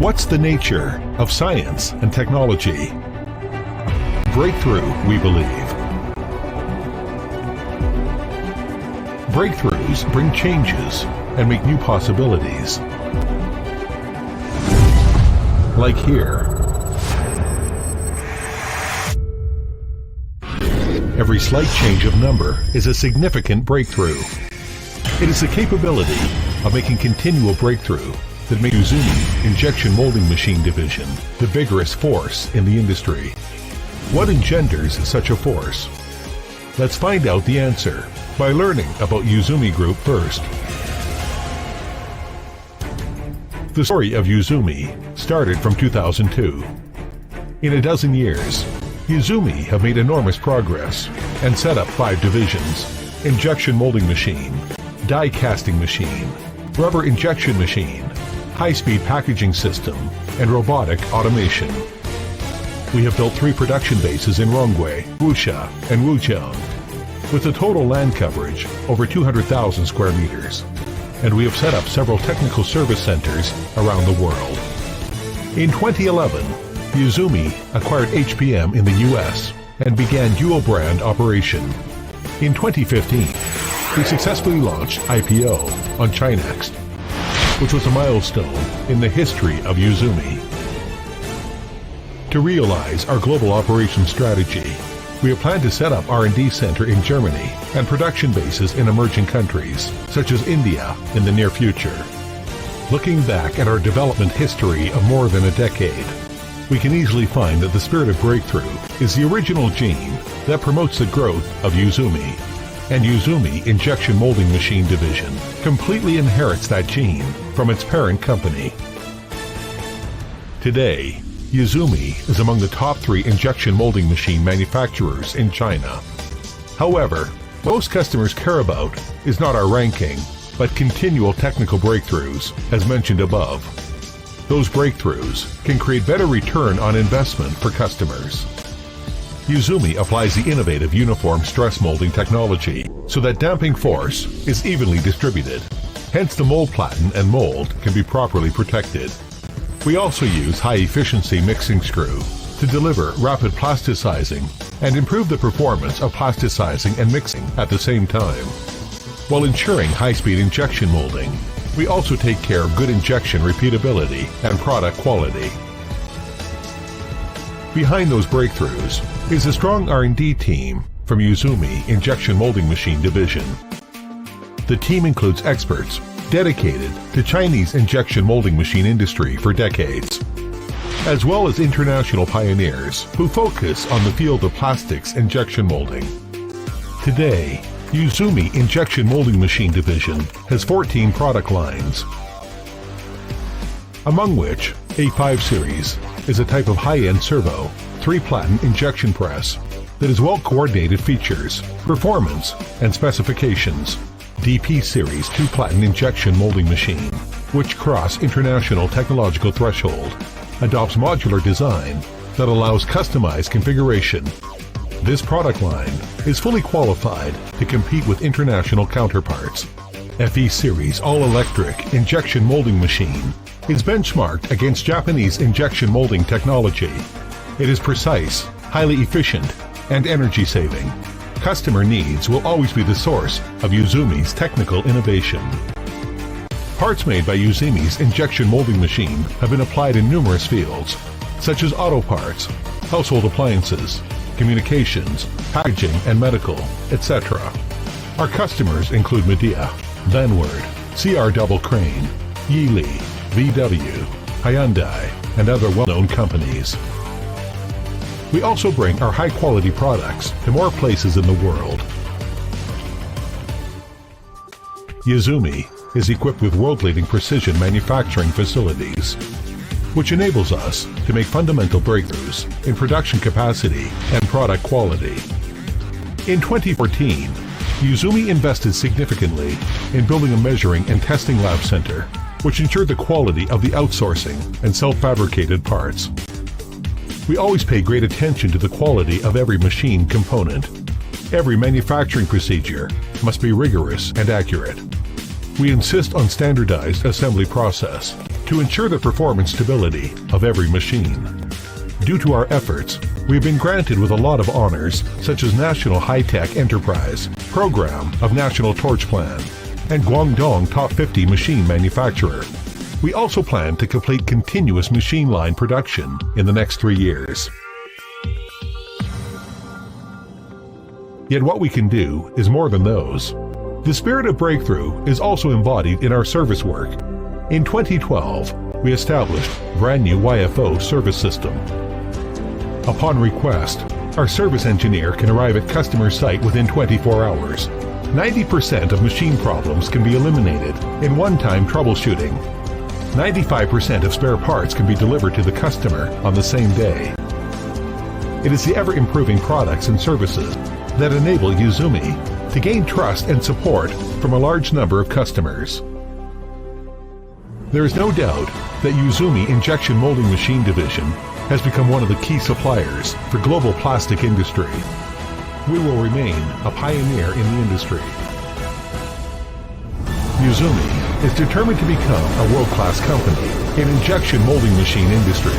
What's the nature of science and technology? Breakthrough, we believe. Breakthroughs bring changes and make new possibilities. Like here. Every slight change of number is a significant breakthrough. It is the capability of making continual breakthrough that makes YIZUMI Injection Molding Machine Division the vigorous force in the industry. What engenders such a force? Let's find out the answer by learning about YIZUMI Group first. The story of YIZUMI started from 2002. In a dozen years, YIZUMI have made enormous progress and set up 5 divisions: injection molding machine, die casting machine, rubber injection machine, high-speed packaging system, and robotic automation. We have built 3 production bases in Rongwei, Wusha, and Wujiang, with a total land coverage over 200,000 square meters, and we have set up several technical service centers around the world. In 2011, YIZUMI acquired HPM in the US and began dual brand operation. In 2015, we successfully launched IPO on Chinext, which was a milestone in the history of YIZUMI. To realize our global operations strategy, we have planned to set up R&D center in Germany and production bases in emerging countries, such as India, in the near future. Looking back at our development history of more than a decade, we can easily find that the spirit of breakthrough is the original gene that promotes the growth of YIZUMI, and YIZUMI Injection Molding Machine Division completely inherits that gene from its parent company. Today, YIZUMI is among the top 3 injection molding machine manufacturers in China. However, what most customers care about is not our ranking, but continual technical breakthroughs, as mentioned above. Those breakthroughs can create better return on investment for customers. YIZUMI applies the innovative uniform stress molding technology so that damping force is evenly distributed. Hence, the mold platen and mold can be properly protected. We also use high-efficiency mixing screw to deliver rapid plasticizing and improve the performance of plasticizing and mixing at the same time. While ensuring high-speed injection molding, we also take care of good injection repeatability and product quality. Behind those breakthroughs is a strong R&D team from YIZUMI Injection Molding Machine Division. The team includes experts dedicated to Chinese injection molding machine industry for decades, as well as international pioneers who focus on the field of plastics injection molding. Today, YIZUMI Injection Molding Machine Division has 14 product lines, among which A5 series is a type of high-end servo 3-platen injection press that has well-coordinated features, performance, and specifications. DP series 2-platen injection molding machine, which cross international technological threshold, adopts modular design that allows customized configuration. This product line is fully qualified to compete with international counterparts. FE series all-electric injection molding machine is benchmarked against Japanese injection molding technology. It is precise, highly efficient, and energy-saving. Customer needs will always be the source of YIZUMI's technical innovation. Parts made by YIZUMI's injection molding machine have been applied in numerous fields, such as auto parts, household appliances, communications, packaging and medical, etc. Our customers include Midea, Vanward, CR Double Crane, Yili, VW, Hyundai, and other well-known companies. We also bring our high-quality products to more places in the world. YIZUMI is equipped with world-leading precision manufacturing facilities, which enables us to make fundamental breakthroughs in production capacity and product quality. In 2014, YIZUMI invested significantly in building a measuring and testing lab center, which ensured the quality of the outsourcing and self-fabricated parts. We always pay great attention to the quality of every machine component. Every manufacturing procedure must be rigorous and accurate. We insist on standardized assembly process to ensure the performance stability of every machine. Due to our efforts, we've been granted with a lot of honors such as National High-Tech Enterprise, Program of National Torch Plan, and Guangdong Top 50 Machine Manufacturer. We also plan to complete continuous machine line production in the next 3 years. Yet what we can do is more than those. The spirit of breakthrough is also embodied in our service work. In 2012, we established brand new YFO service system. Upon request, our service engineer can arrive at customer site within 24 hours. 90% of machine problems can be eliminated in one-time troubleshooting. 95% of spare parts can be delivered to the customer on the same day. It is the ever-improving products and services that enable YIZUMI to gain trust and support from a large number of customers. There is no doubt that YIZUMI Injection Molding Machine Division has become one of the key suppliers for global plastic industry. We will remain a pioneer in the industry. YIZUMI is determined to become a world-class company in injection molding machine industry.